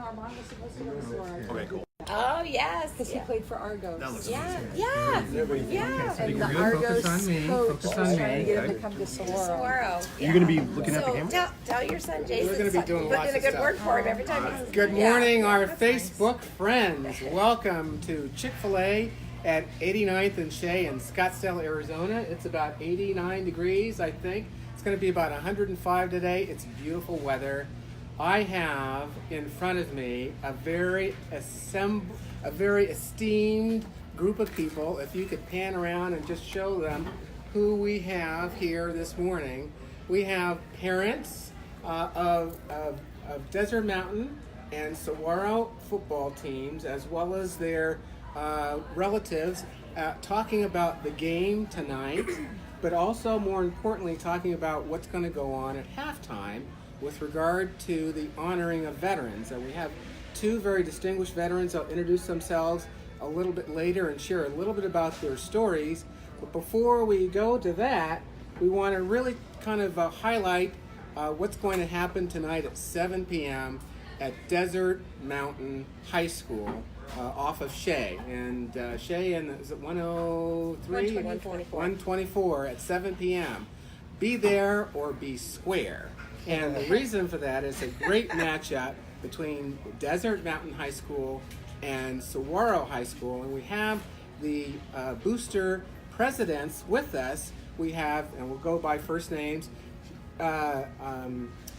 Armando's supposed to go to Saguaro. Okay, cool. Oh, yes. Because he played for Argos. That looks Yeah, amazing. yeah. And the Good. Argos Focus on me. coach Focus is on trying to me. get him to come to Saguaro. Saguaro. You're going to be looking at the So camera? tell your son Jason. We're gonna be doing lots putting in a of good stuff. word for him every time. He's, Good yeah. morning, our Facebook friends. Welcome to Chick-fil-A at 89th and Shea in Scottsdale, Arizona. It's about 89 degrees, I think. It's going to be about 105 today. It's beautiful weather. I have in front of me a very esteemed group of people. If you could pan around and just show them who we have here this morning. We have parents of Desert Mountain and Saguaro football teams, as well as their relatives, talking about the game tonight, but also more importantly talking about what's going to go on at halftime with regard to the honoring of veterans. And we have two very distinguished veterans. They'll introduce themselves a little bit later and share a little bit about their stories. But before we go to that, we want to really kind of highlight what's going to happen tonight at 7 p.m. at Desert Mountain High School off of Shea. And Shea, and is it 103? 124 at 7 p.m. Be there or be square. And the reason for that is a great matchup between Desert Mountain High School and Saguaro High School. And we have the booster presidents with us. We have, and we'll go by first names,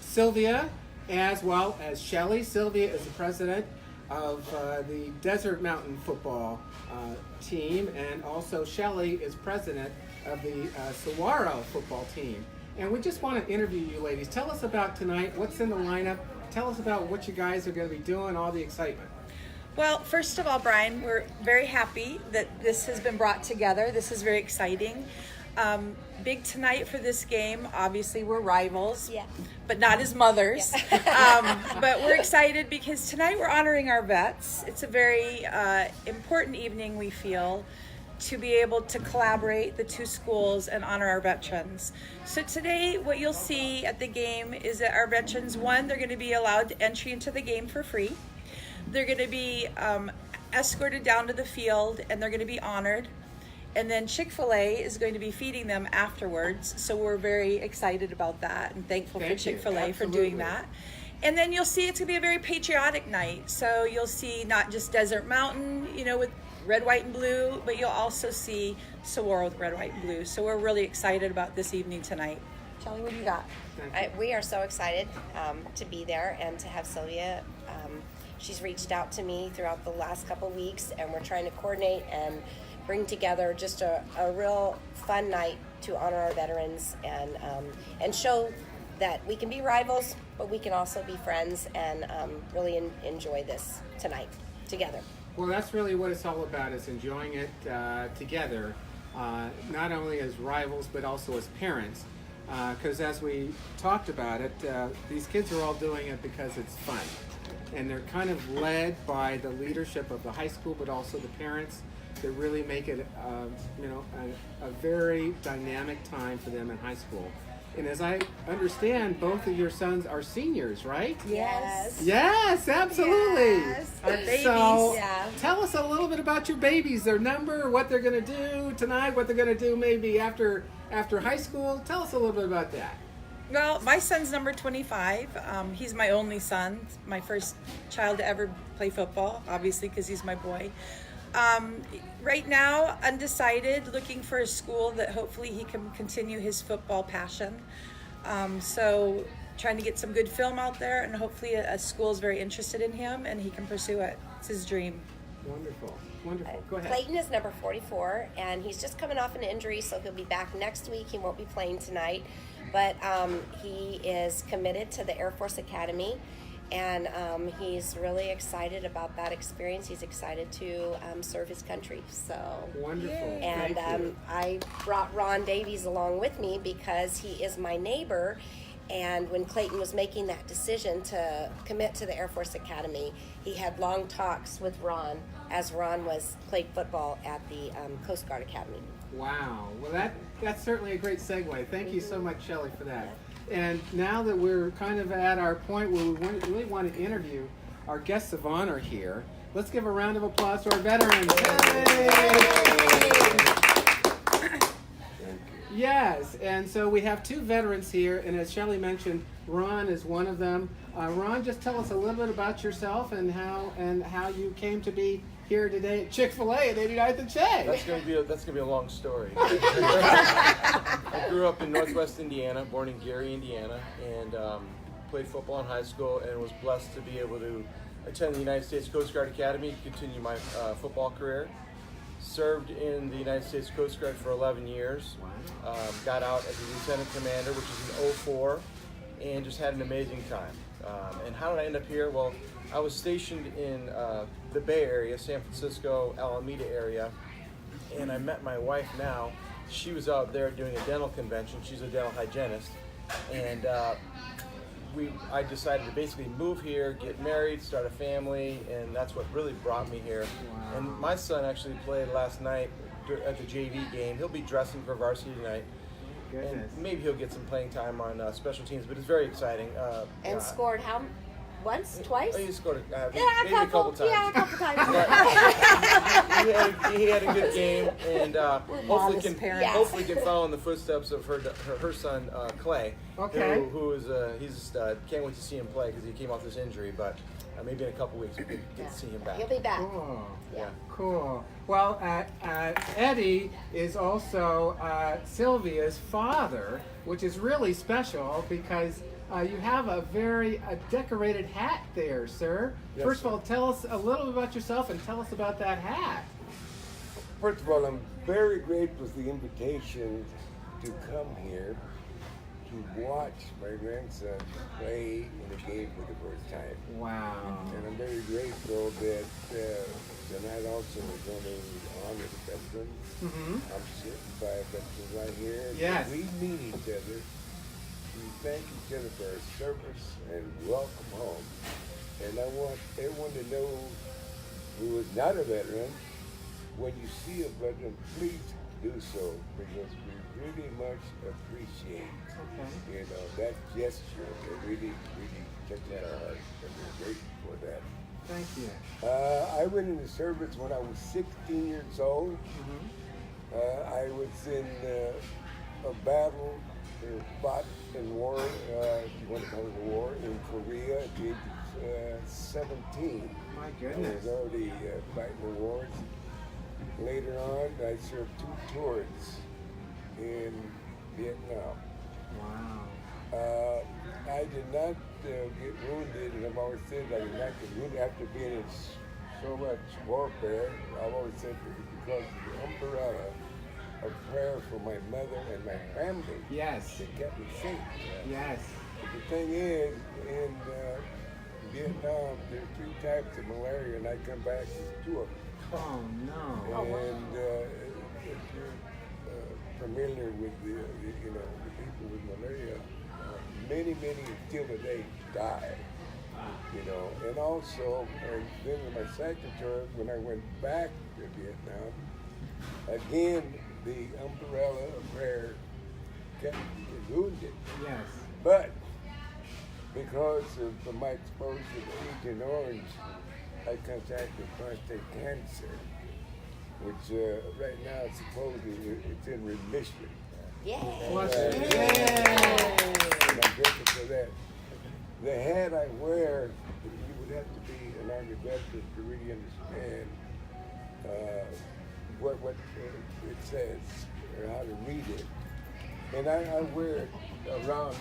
Sylvia as well as Shelly. Sylvia is the president of the Desert Mountain football team, and also Shelly is president of the Saguaro football team. And we just want to interview you ladies. Tell us about tonight, what's in the lineup. Tell us about what you guys are going to be doing, all the excitement. Well, first of all, Brian, we're very happy that this has been brought together. This is very exciting. Big tonight for this game. Obviously, we're rivals, but not as mothers. But we're excited because tonight we're honoring our vets. It's a very important evening, we feel, to be able to collaborate the two schools and honor our veterans. So today what you'll see at the game is that our veterans, one, they're going to be allowed entry into the game for free. They're going to be escorted down to the field and they're going to be honored. And then Chick-fil-A is going to be feeding them afterwards. So we're very excited about that and thankful for Chick-fil-A for doing that. And then you'll see it's going to be a very patriotic night. So you'll see not just Desert Mountain, with red, white, and blue, but you'll also see Saguaro with red, white, and blue. So we're really excited about this evening tonight. Shelly, what do you got? We are so excited to be there and to have Sylvia. She's reached out to me throughout the last couple weeks, and we're trying to coordinate and bring together just a real fun night to honor our veterans and show that we can be rivals, but we can also be friends and really enjoy this tonight together. Well, that's really what it's all about, is enjoying it together, not only as rivals, but also as parents. Because as we talked about it, these kids are all doing it because it's fun. And they're kind of led by the leadership of the high school, but also the parents that really make it, a very dynamic time for them in high school. And as I understand, both of your sons are seniors, right? Yes. Yes, absolutely. Yes. Our babies. So tell us a little bit about your babies, their number, what they're going to do tonight, what they're going to do maybe after high school. Tell us a little bit about that. Well, my son's number 25. He's my only son, my first child to ever play football, obviously, because he's my boy. Right now, undecided, looking for a school that hopefully he can continue his football passion. So trying to get some good film out there, and hopefully a school is very interested in him and he can pursue it. It's his dream. Wonderful. Go ahead. Clayton is number 44, and he's just coming off an injury, so he'll be back next week. He won't be playing tonight, but he is committed to the Air Force Academy. And he's really excited about that experience. He's excited to serve his country. So wonderful. And I brought Ron Davies along with me because he is my neighbor. And when Clayton was making that decision to commit to the Air Force Academy, he had long talks with Ron as Ron played football at the Coast Guard Academy. Wow. Well, that's certainly a great segue. Thank you so much, Shelly, for that. And now that we're kind of at our point where we really want to interview our guests of honor here. Let's give a round of applause to our veterans. Yes, and so we have two veterans here, and as Shelly mentioned, Ron is one of them. Ron, just tell us a little bit about yourself and how you came to be here today at Chick-fil-A at 89th and Shea. That's gonna be a long story. I grew up in Northwest Indiana, born in Gary, Indiana, and played football in high school, and was blessed to be able to attend the United States Coast Guard Academy to continue my football career. Served in the United States Coast Guard for 11 years. Got out as a lieutenant commander, which is in 2004, and just had an amazing time. And how did I end up here? Well, I was stationed in the Bay Area, San Francisco, Alameda area, and I met my wife now. She was out there doing a dental convention. She's a dental hygienist, and I decided to basically move here, get married, start a family, and that's what really brought me here. Wow. And my son actually played last night at the JV game. He'll be dressing for varsity tonight. Goodness. And maybe he'll get some playing time on special teams, but it's very exciting. And scored how? Once? Twice? Oh, he scored maybe Yeah, a couple times. Yeah, a couple times. he had a good game, and modest parents. hopefully can follow in the footsteps of her son Clay, Okay. who is he's a stud. Can't wait to see him play because he came off this injury, but maybe in a couple weeks we can get to see him back. He'll be back. Cool. Yeah. Cool. Well, Eddie is also Sylvia's father, which is really special because you have a very decorated hat there, sir. Yes, First sir. of all, tell us a little bit about yourself and tell us about that hat. First of all, I'm very grateful for the invitation to come here to watch my grandson play in a game for the first time. Wow. And I'm very grateful that tonight also we're going to honor the veterans. Mm-hmm. I'm sitting by a veteran right here. Yes. We meet each other. We thank each other for our service and welcome home. And I want everyone to know who is not a veteran, when you see a veteran, please do so because we really much appreciate that gesture. It really touches our heart, and we're grateful for that. Thank you. I went into service when I was 16 years old. I was in a battle, fought in war, if you want to call it a war, in Korea at the age of 17. My I goodness. was already fighting the wars. Later on, I served 2 tours in Vietnam. Wow. I did not get wounded, and I've always said I did not get wounded after being in so much warfare. I've always said because of the umbrella of prayer for my mother and my family. Yes. It kept me safe. Yes. But the thing is, in Vietnam, there's 3 types of malaria, and I come back with 2 of them. Oh no. And if you're familiar with the people with malaria, many till today die. And also, and then in my second tour, when I went back to Vietnam, again the umbrella of prayer kept me wounded. Yes. But because of my exposure to Agent Orange, I contracted prostate cancer, which right now supposedly it's in remission. Yay. Bless And, you. and I'm grateful for that. The hat I wear, you would have to be an Army veteran to really understand what it says or how to read it. And I wear it around,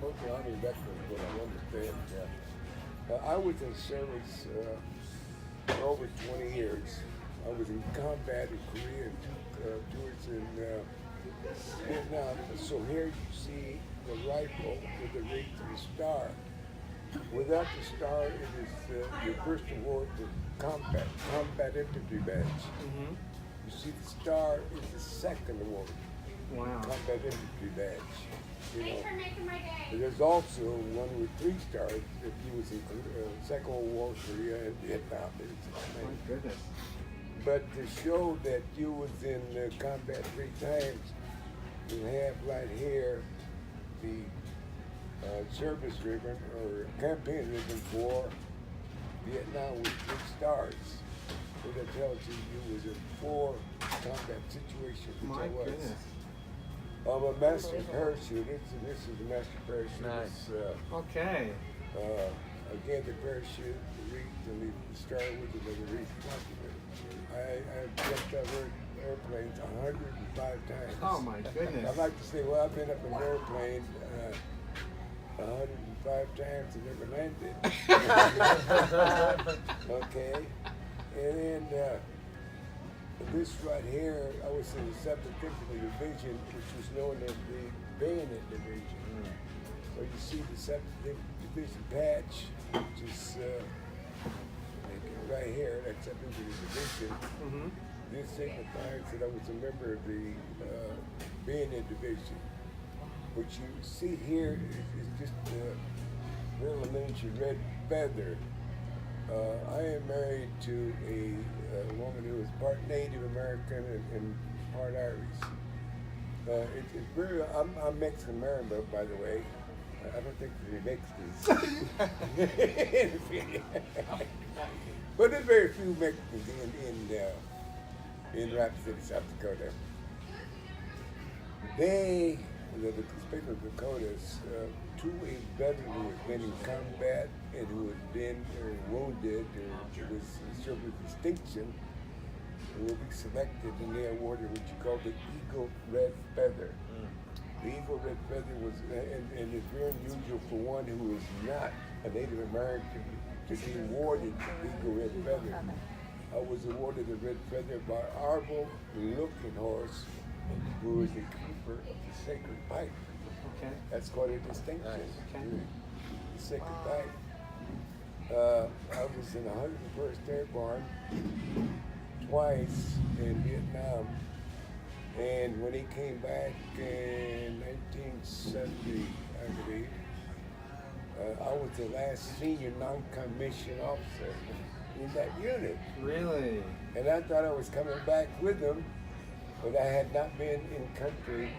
most Army veterans will understand. I was in service for over 20 years. I was in combat in Korea and 2 tours in Vietnam. So here you see the rifle with the ring to the star. Without the star, it is your first award to combat infantry badge. Mm-hmm. You see the star is the second award, Wow. combat infantry badge. But there's also one with 3 stars if you was in Second World War, Korea, and Vietnam. My goodness. But to show that you was in combat 3 times, you have right here the service ribbon or campaign ribbon for Vietnam with 3 stars. What that tells you was in 4 combat situations, which My I was. goodness. I'm a master parachutist, and this is a master parachutist. Nice. Okay. Again, the parachute, the reason we started with another reason. I've jumped over airplanes 105 times. Oh my goodness. I like to say, well, I've been up in an airplane 105 times and never landed. Okay. And then this right here, I was in the 7th Infantry Division, which was known as the Bayonet Division. So you see the 7th Division patch, which is right here, that's 7th Infantry Division. Mm-hmm. This signifies that I was a member of the Bayonet Division. What you see here is just a little miniature red feather. I am married to a woman who is part Native American and part Irish. It's very, I'm Mexican American, by the way. I don't think there's any Mexicans. But there's very few Mexicans in Rapid City, South Dakota. They, the Pacific Dakotas, to a veteran who had been in combat and who had been wounded or was served with distinction, will be selected and they awarded what you call the Eagle Red Feather. The Eagle Red Feather was, and it's very unusual for one who is not a Native American to be awarded the Eagle Red Feather. I was awarded the Red Feather by Arvo Looking Horse, who is the keeper of the sacred pipe. Okay. That's quite a distinction. Nice. Okay. The sacred pipe. I was in the 101st Airborne twice in Vietnam. And when he came back in 1970, I believe, I was the last senior non-commissioned officer in that unit. Really? And I thought I was coming back with them, but I had not been in country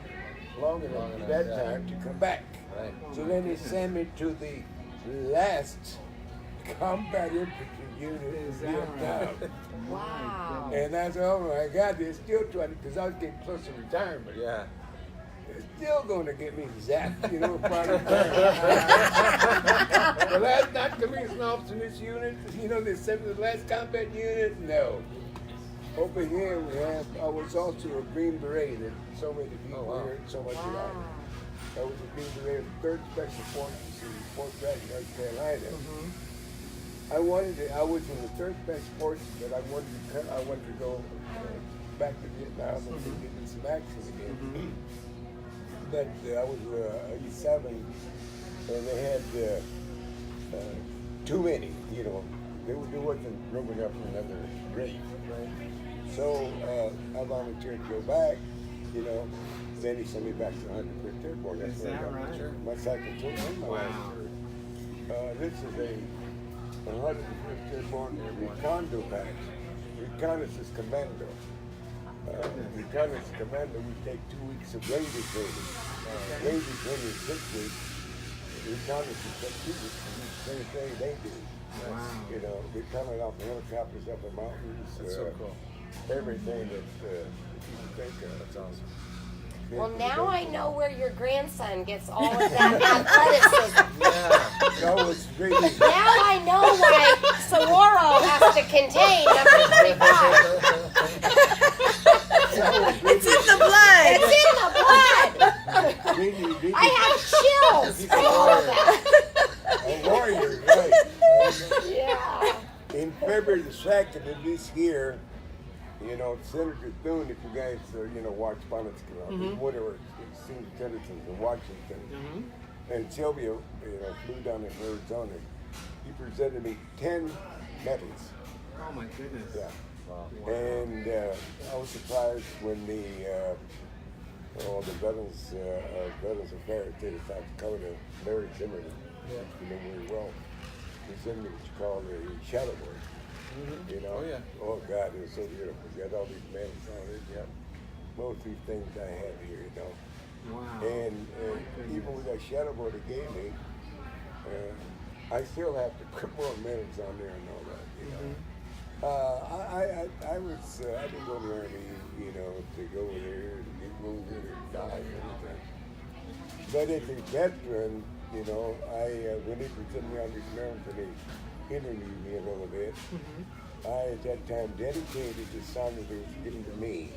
long enough at that time to come back. Right. So then they sent me to the last combat infantry unit in Vietnam. Wow. And I said, oh my God, they're still trying, because I was getting close to retirement. Yeah. They're still going to get me zapped, you know, part of the last non-commissioned officer in this unit, you know, they sent me to the last combat unit? No. Over here we have, I was also a Green Beret that so many people here, so much about it. I was a Green Beret of 3rd Special Forces in Fort Bragg, North Carolina. I was in the 3rd Special Forces, but I wanted to go back to Vietnam and get in some action again. But I was E7, and they had too many, you know. There wasn't room enough for another grade, right? So I volunteered to go back, you know. Then he sent me back to 105th Airborne. That's Is where I that got right? my second tour and my last tour. This is a 105th Airborne Recondo patch. Reconnaissance Commando. Reconnaissance Commando, we take 2 weeks of Raider training. Raider training is 6 weeks. Reconnaissance takes 2 weeks to do the same thing they do. Wow. You know, we come off the helicopters up the mountains. That's so cool. Everything that you can think of. That's awesome. Well, now I know where your grandson gets all of that athleticism. That was really. Now I know why Saguaro has to contain number 35. It's in the blood. It's in the blood. Really, I have chills from all of that. a warrior, right? Yeah. In February the 2nd of this year, you know, Senator Thune, if you guys, you know, watch politics, whatever, seen citizens in Washington, and Sylvia, you know, flew down in Arizona. He presented me 10 medals. Oh my goodness. Yeah. Wow. And I was surprised when the Veterans Affairs State of South Dakota, Larry Zimmerman, you know very well, presented me what you call a shadow board. You know? Oh, yeah. Oh, God, it was so beautiful. You got all these medals on it. Yeah. Most of these things I have here, you know. Wow. And even with that shadow board they gave me, I still have to put more minutes on there and all that, you know. I didn't go to the Army, you know, to go there to get wounded or die or anything. But as a veteran, you know, when they presented me on this mountain, they interviewed me a little bit. I, at that time, dedicated the song that was given to me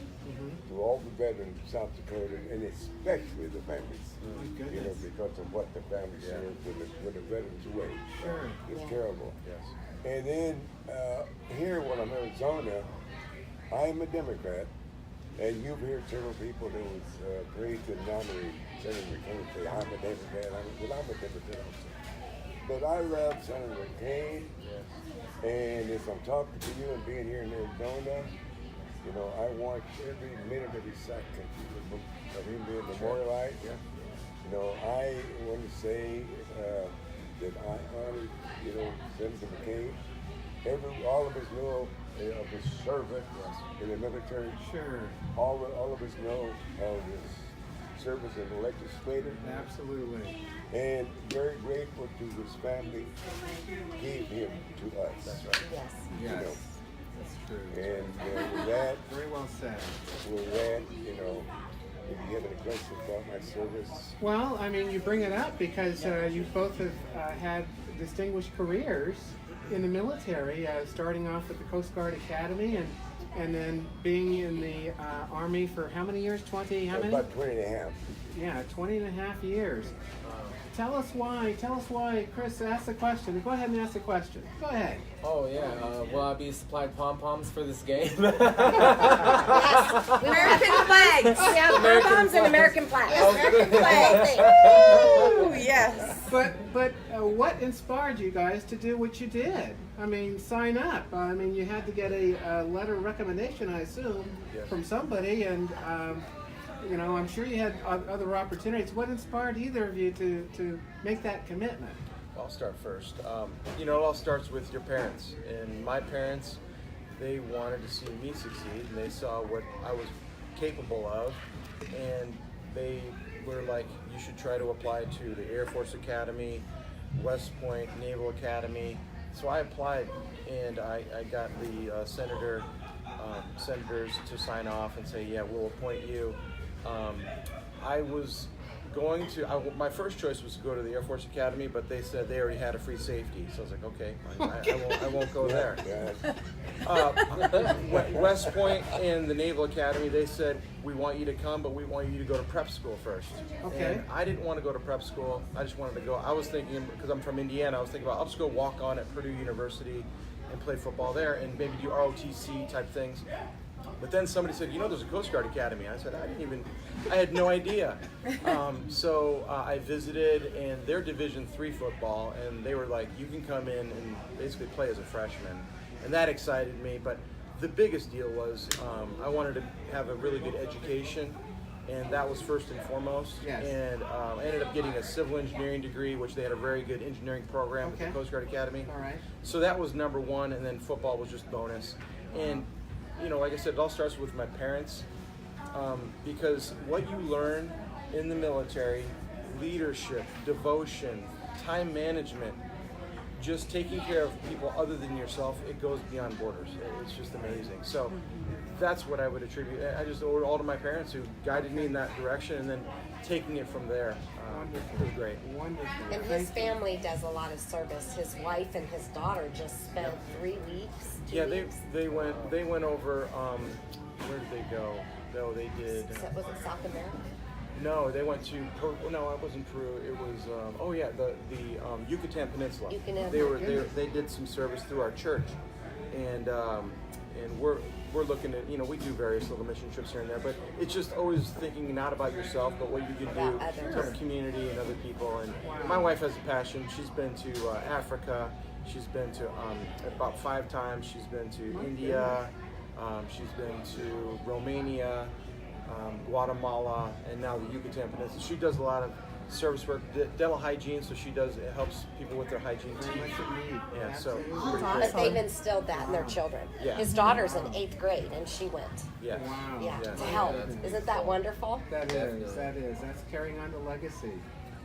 to all the veterans of South Dakota, and especially the families. You know, because of what the families served when the veterans away. Sure. It's terrible. Yes. And then here, when I'm in Arizona, I'm a Democrat, and you've heard several people that was praised and nominated Senator McCain say, I'm a Democrat, I'm a Democrat also. But I love Senator McCain, and as I'm talking to you and being here in Arizona, you know, I want every minute, every second of him being memorialized. You know, I want to say that I honor, you know, Senator McCain. All of us know of his service in the military. Sure. All of us know of his service as a legislator. Absolutely. And very grateful to his family gave him to us. That's right. Yes. Yes. You know. That's true. And with that, Very well said. you know, if you have any questions about my service. Well, I mean, you bring it up because you both have had distinguished careers in the military, starting off at the Coast Guard Academy and then being in the Army for how many years? 20? How many? About 20 and a half. Yeah, 20 and a half years. Tell us why. Chris, ask the question. Go ahead and ask the question. Go ahead. Oh yeah, will I be supplied pom-poms for this game? Yes. American flags. Yeah, American bombs and flags. American flags. Oh, American good. flags. Oh, yes. But what inspired you guys to do what you did? I mean, sign up. I mean, you had to get a letter of recommendation, I assume, from somebody, and you know, I'm sure you had other opportunities. What inspired either of you to make that commitment? I'll start first. You know, it all starts with your parents. And my parents, they wanted to see me succeed, and they saw what I was capable of, and they were like, you should try to apply to the Air Force Academy, West Point Naval Academy. So I applied, and I got the senators to sign off and say, yeah, we'll appoint you. I was going to, my first choice was to go to the Air Force Academy, but they said they already had a free safety. So I was like, okay, I won't go there. West Point and the Naval Academy, they said, we want you to come, but we want you to go to prep school first. Okay. And I didn't want to go to prep school. I just wanted to go. I was thinking, because I'm from Indiana, I was thinking about, I'll just go walk on at Purdue University and play football there and maybe do ROTC type things. But then somebody said, you know, there's a Coast Guard Academy. I said, I had no idea. So I visited, and they're Division III football, and they were like, you can come in and basically play as a freshman. And that excited me. But the biggest deal was I wanted to have a really good education, and that was first and foremost. Yes. And I ended up getting a civil engineering degree, which they had a very good engineering program at the Coast Guard Academy. All right. So that was number one, and then football was just bonus. And you know, like I said, it all starts with my parents, because what you learn in the military, leadership, devotion, time management, just taking care of people other than yourself, it goes beyond borders. It's just amazing. So that's what I would attribute. I just owe it all to my parents who guided me in that direction, and then taking it from there. It was great. Wonderful. And his family does a lot of service. His wife and his daughter just spent 3 weeks. Yeah, they went over. Where did they go? No, they did. Was it South America? No, they went to Peru. No, it wasn't Peru. It was the Yucatan Peninsula. They did some service through our church, and we're looking at, you know, we do various little mission trips here and there, but it's just always thinking not about yourself, but what you can do for the community and other people. And my wife has a passion. She's been to Africa. She's been to about 5 times. She's been to India. She's been to Romania, Guatemala, and now the Yucatan Peninsula. She does a lot of service work, dental hygiene, so it helps people with their hygiene teeth. Yeah, so But they've instilled that in their children. Yeah. His daughter's in 8th grade, and she went. Yes. Yeah, Yes. to help. Isn't that wonderful? That is. That's carrying on the legacy.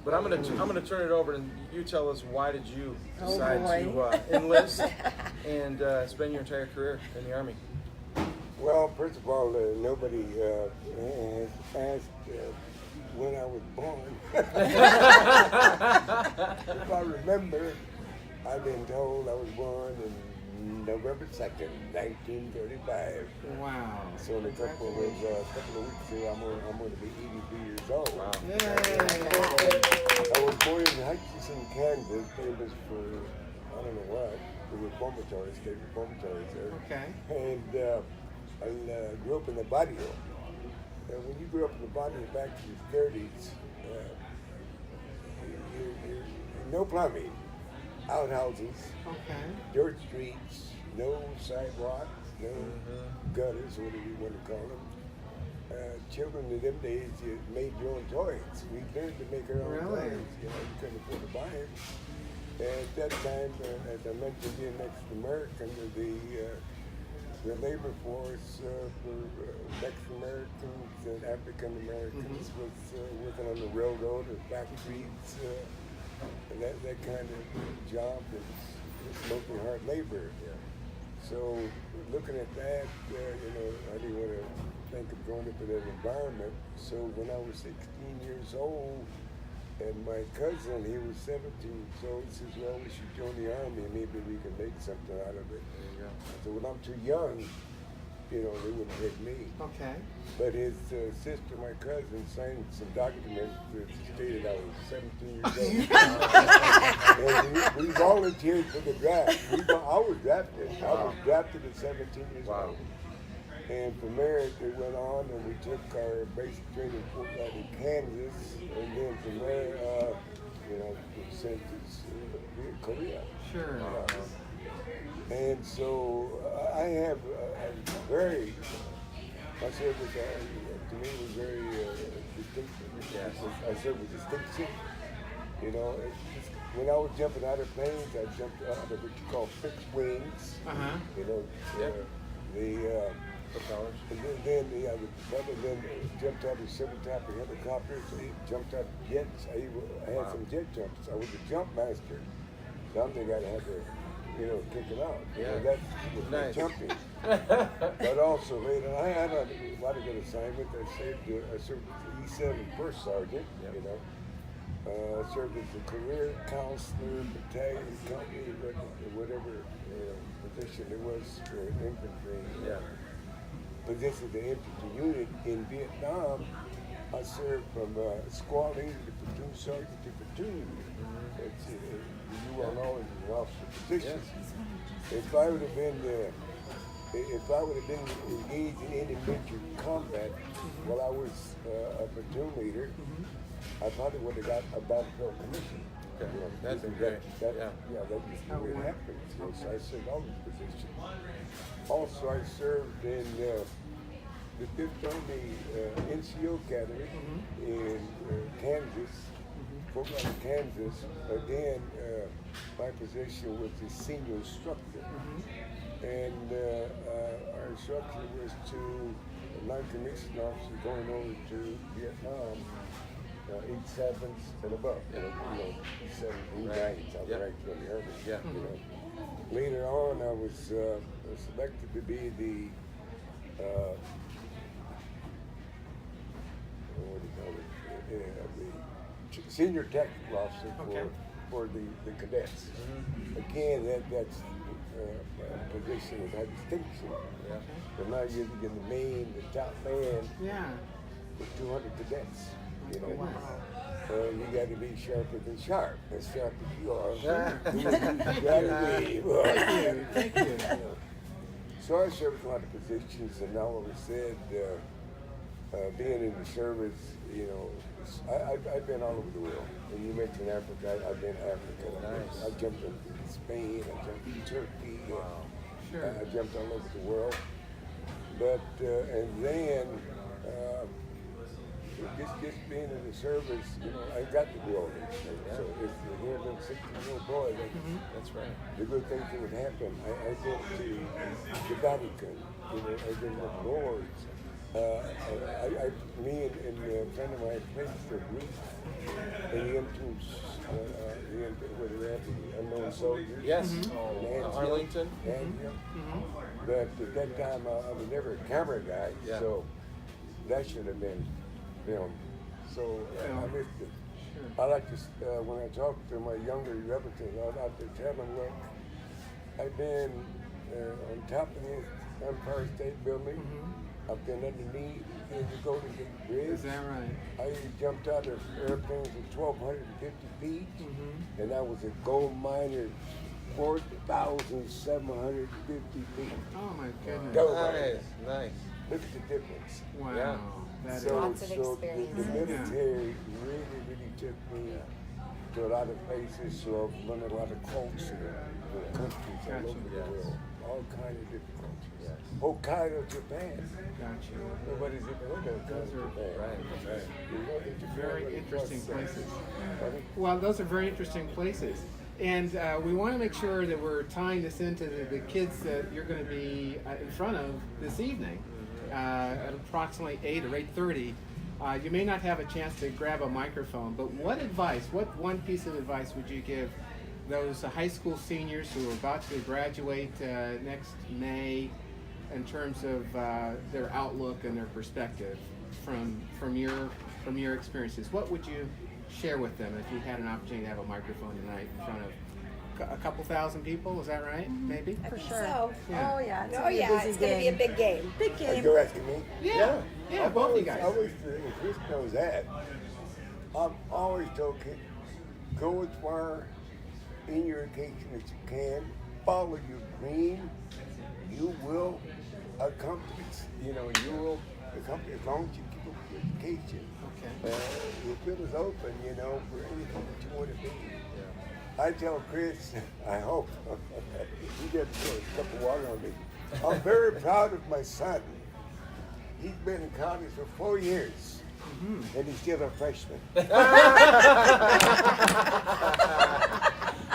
But I'm gonna turn it over and you tell us, why did you decide boy. to enlist and spend your entire career in the Army? Well, first of all, nobody has asked when I was born. If I remember, I've been told I was born in November 2nd, 1935. Wow. So in a couple of weeks here, I'm going to be 83 years old. Wow. I was born in Hutchinson, Kansas, famous for, I don't know what, the reformatories, state reformatories there. Okay. And I grew up in the barrio. And when you grew up in the barrio back in the 30s, no plumbing, outhouses, Okay. dirt streets, no sidewalks, no gutters, whatever you want to call them. Children in them days, you made your own toys. We learned to make our own Really? toys. You couldn't afford to buy them. And at that time, as I mentioned, being Mexican American, the labor force for Mexican Americans and African Americans was working on the railroad or factories, and that kind of job was mostly hard labor. So looking at that, I didn't want to think of going into that environment. So when I was 16 years old, and my cousin, he was 17 years old, he says, well, we should join the Army and maybe we can make something out of it. So when I'm too young, they wouldn't take me. Okay. But But his sister, my cousin, signed some documents that stated I was 17 years old. And we volunteered for the draft. I was drafted. I was drafted at 17 years old. And from there, it went on, and we took our basic training Fort Riley, Kansas, and then from there, we sent to Korea. sure. And so I have a very, my service to me was very distinctive. I served with distinction. When I was jumping out of planes, I jumped out of what you call fixed wings. Propellers. And then the propeller, then jumped out of several types of helicopters. I jumped out of jets. I had some jet jumps. I was a jump master. Something I had to, kick it out. That was my Nice. jumping. But also later, I had a lot of good assignments. I served as the E7 First Sergeant. I served as a career counselor, battalion, company, whatever position it was for infantry. Position the infantry unit in Vietnam. I served from squad leader to platoon sergeant to platoon. You all know it's an officer position. If I would have been engaged in any major combat while I was a platoon leader, I probably would have got a battlefield commission. That'd be great. That's just the way it happens. So I served all these positions. Also, I served in the 5th Army NCO Academy in Kansas, Fort Riley, Kansas. Again, my position was the senior instructor. And our instruction was to non-commissioned officers going over to Vietnam, 8/7s and above. 7, 8, 9s. I was ranked in the Army. Later on, I was selected to be the the senior technical officer for the cadets. Again, that's a position that had distinction. But now you're the main, the top man with 200 cadets. You got to be sharper than sharp. As sharp as you are. You got to be. Thank you. So I served a lot of positions, and now all of a said, being in the service, I've been all over the world. When you mentioned Africa, I've been Africa. Nice. I jumped in Spain, I jumped in Turkey, I jumped all over the world. But, and then, just being in the service, I got to do all these things. So if you're here, little 16-year-old boy, That's right. the good things that would happen. I went to the Vatican, I did the Lords. Me and a friend of mine played for Greece, and he entered, where they had the unknown soldiers. Yes. Nancy, Arlington. Nancy. But at that time, I was never a camera guy, Yeah. so that should have been filmed. So I missed it. I like to, when I talk to my younger relatives, I like to tell them, look, I've been on top of the Empire State Building. I've been underneath the Golden Gate Bridge. Is that right? I jumped out of airplanes at 1,250 feet, and I was a gold miner at 4,750 feet. Oh my goodness. Go Nice. Look at the difference. Wow. Yeah. That is. Lots of so experience. the military really took me to a lot of places, so I've learned a lot of culture, countries all over the world, all kinds of different cultures. Hokkaido, Japan. Gotcha. Nobody's ever heard of Those are Japan. Right. You know that Japan very really interesting was, places. Pardon? Well, those are very interesting places. And we want to make sure that we're tying this into the kids that you're going to be in front of this evening at approximately 8 or 8:30. You may not have a chance to grab a microphone, but what one piece of advice would you give those high school seniors who are about to graduate next May in terms of their outlook and their perspective from your experiences? What would you share with them if you had an opportunity to have a microphone tonight in front of a couple thousand people? Is that right? Maybe? For sure. So, Yeah. oh yeah, it's Oh gonna be a yeah, busy it's going to be a game. big game. Big Are game. you asking me? Yeah. Yeah, both of you guys. I always, Chris knows that. I'm always told kids, go as far in your education as you can. Follow your dream. You will accomplish. You will accomplish as long as you keep up your education. Okay. Your field is open, for anything that you want to be. I tell Chris, I hope, he doesn't throw a cup of water on me. I'm very proud of my son. He's been in college for 4 years, and he's still a freshman.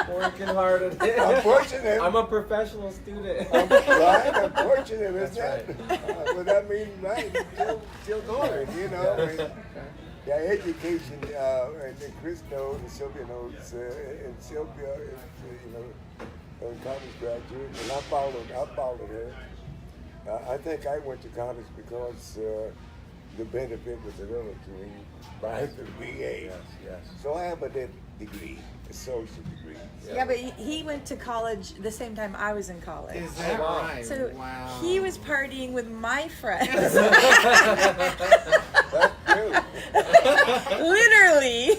Working hard at it. I'm fortunate. I'm a professional student. Right? I'm fortunate, isn't That's that? Well, that means right, he's still going, Yeah, education, and Chris knows, and Sylvia knows, and Sylvia is, a college graduate, and I followed her. I think I went to college because the benefit was available to me by the VA. Yes. So I have a degree, associate degree. Yeah, but he went to college the same time I was in college. Is that wow. right? So wow. he was partying with my friends. That's true. Literally.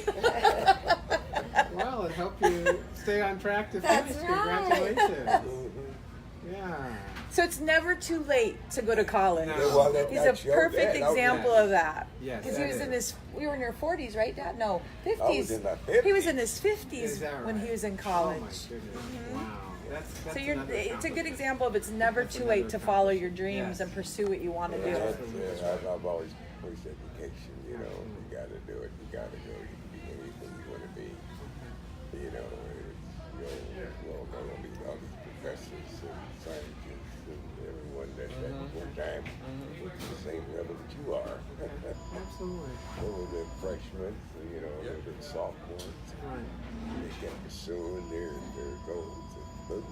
Well, it helped you stay on track to finish. That's right. Congratulations. Yeah. So it's never too late to go to college. No. Well, He's that a showed perfect that. example of that. Yes, Because he that was in is. we were in our 40s, right, Dad? No, 50s. I was in my 50s. He was in his Is 50s that when right? he was in Oh college. my goodness. Wow. That's So it's a good accomplishment. example of it's never That's too late another to follow your accomplishment. dreams Yes. and pursue what you want to do. I've always pushed education, You got to do it. You got to go. You can be anything you want to be. Not only all these professors and scientists and everyone that at one time went to the same level that you are. Absolutely. Over the freshmen, over the sophomores, Right. they kept pursuing their goals. And boom,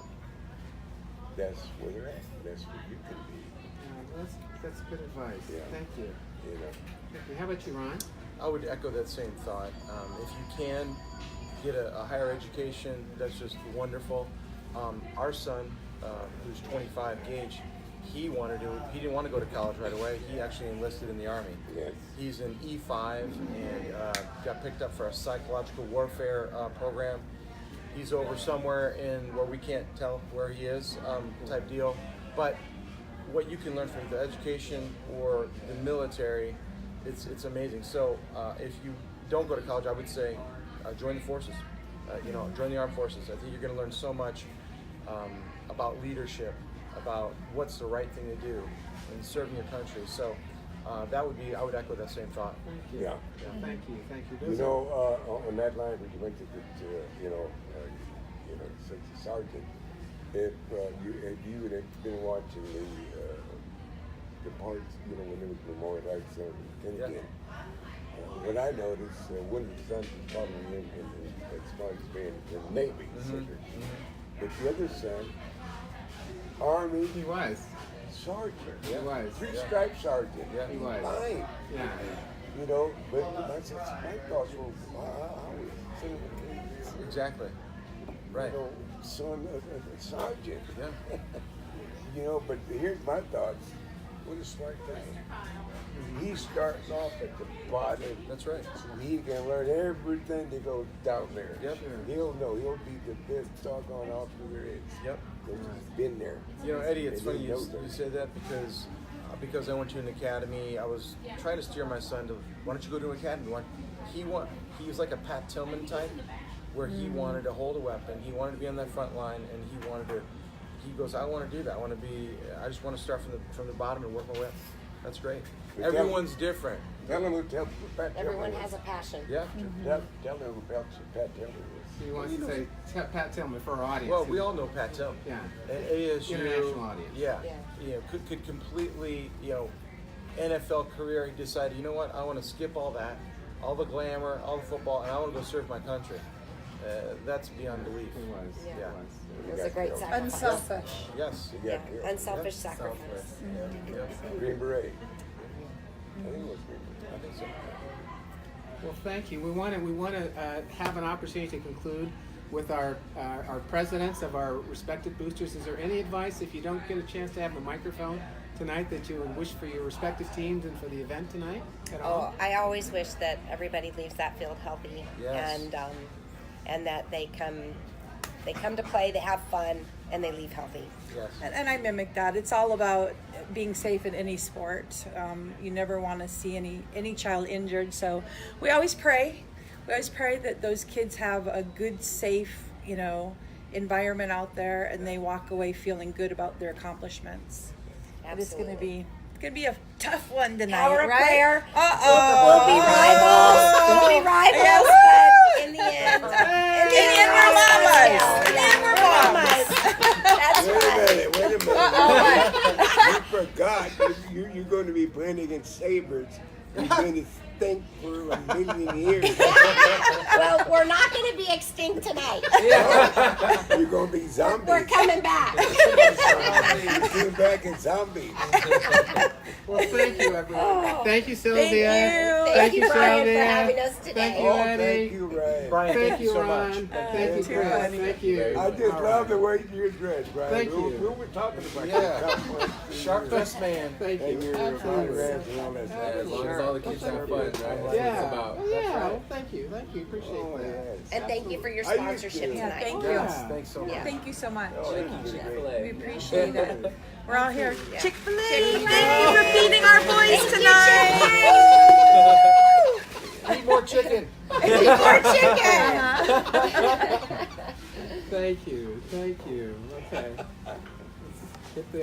that's where they're at. That's where you can be. Yeah, that's good advice. Yeah. Thank you. Thank you. How about you, Ron? I would echo that same thought. If you can get a higher education, that's just wonderful. Our son, who's 25, Gage, he didn't want to go to college right away. He actually enlisted in the Army. Yes. He's in E5 and got picked up for a psychological warfare program. He's over somewhere in where we can't tell where he is, type deal. But what you can learn from the education or the military, it's amazing. So if you don't go to college, I would say join the forces. Join the armed forces. I think you're going to learn so much about leadership, about what's the right thing to do, and serving your country. So I would echo that same thought. Thank you. Yeah. Thank you. On that line, when you went to since a sergeant, if you had been watching the parts, you know, when it was Memorial Life Center in Kennedy. What I noticed, one of the sons was probably in as far as being in the Navy, but the other son, Army. He was. Sergeant. He was. Three-stripe sergeant. Yeah. He was. Fine. Yeah. You know, but my thoughts were, I was thinking, Exactly. Right. you know, son of a sergeant. Yeah. You know, but here's my thoughts. What a smart thing. He starts off at the bottom. That's right. So he can learn everything that goes down there. Yep. He'll know. He'll be the best doggone officer there is. Yep. He's been there. You know, Eddie, it's And funny he you knows that. say that because I went to an academy. I was trying to steer my son to, why don't you go to an academy? He was like a Pat Tillman type, where he wanted to hold a weapon. He wanted to be on that front line, and he goes, I want to do that. I just want to start from the bottom and work my way up. That's great. But Everyone's different. Tell him who Pat Everyone Tillman has is. a passion. Yeah. Tell him who Pat Tillman is. He wants to say Pat Tillman for our audience. Well, we all know Pat Tillman. Yeah. At ASU, International audience. Yeah. Yeah. You know, could completely, you know, NFL career. He decided, you know what? I want to skip all that, all the glamour, all the football, and I want to go serve my country. That's beyond belief. He was. Yeah. Yeah. It was a great sacrifice. Unselfish. Yes. He Yeah, got killed. unselfish Yep. sacrifice. Yeah. Yeah. Green Beret. I think it was Green Beret. I think so. Well, thank you. We want to have an opportunity to conclude with our presidents of our respective boosters. Is there any advice, if you don't get a chance to have the microphone tonight, that you would wish for your respective teams and for the event tonight at all? Oh, I always wish that everybody leaves that field healthy, Yes. and that they come to play, they have fun, and they leave healthy. Yes. And I mimic that. It's all about being safe in any sport. You never want to see any child injured. So we always pray. We always pray that those kids have a good, safe, you know, environment out there, and they walk away feeling good about their accomplishments. But it's going to be a tough one tonight, Power of right? prayer. Uh-oh. We'll be rivals. We'll be rivals, but in the end, we're mamas. In the end, we're mamas. That's Wait a right. minute. You forgot. You're going to be playing against Sabres. You're going to stink for a million years. Well, we're not going to be extinct tonight. You're going to be zombies. We're coming back. You're coming back in zombies. Well, thank you, everyone. Thank you, Sylvia. you. Thank you, Brian, for Sylvia. having us today. Thank you, Oh, Eddie. thank you, Ryan. Brian, Thank you, so Ron. much. Thank you, too, Chris. Ronnie. Thank you. I just All love right. the way you're dressed, Brian. Thank you. We were talking about Yeah. Sharp dressed man. Thank and you. your Absolutely. and all that stuff. As long as all the kids have fun, right? That's what Yeah. it's about. Well, yeah. Well, thank you. Thank you. Appreciate Oh, that. yes. And thank you for your I used sponsorship to. Yeah, tonight. thank you. Yeah. Thanks so much. Yeah. Thank you so much. Thank you, Chick-fil-A. We appreciate it. We're all here. Chick-fil-A. Thank you for feeding our boys tonight. Eat more chicken. More chicken. Thank you. Thank you. Okay. Let's hit the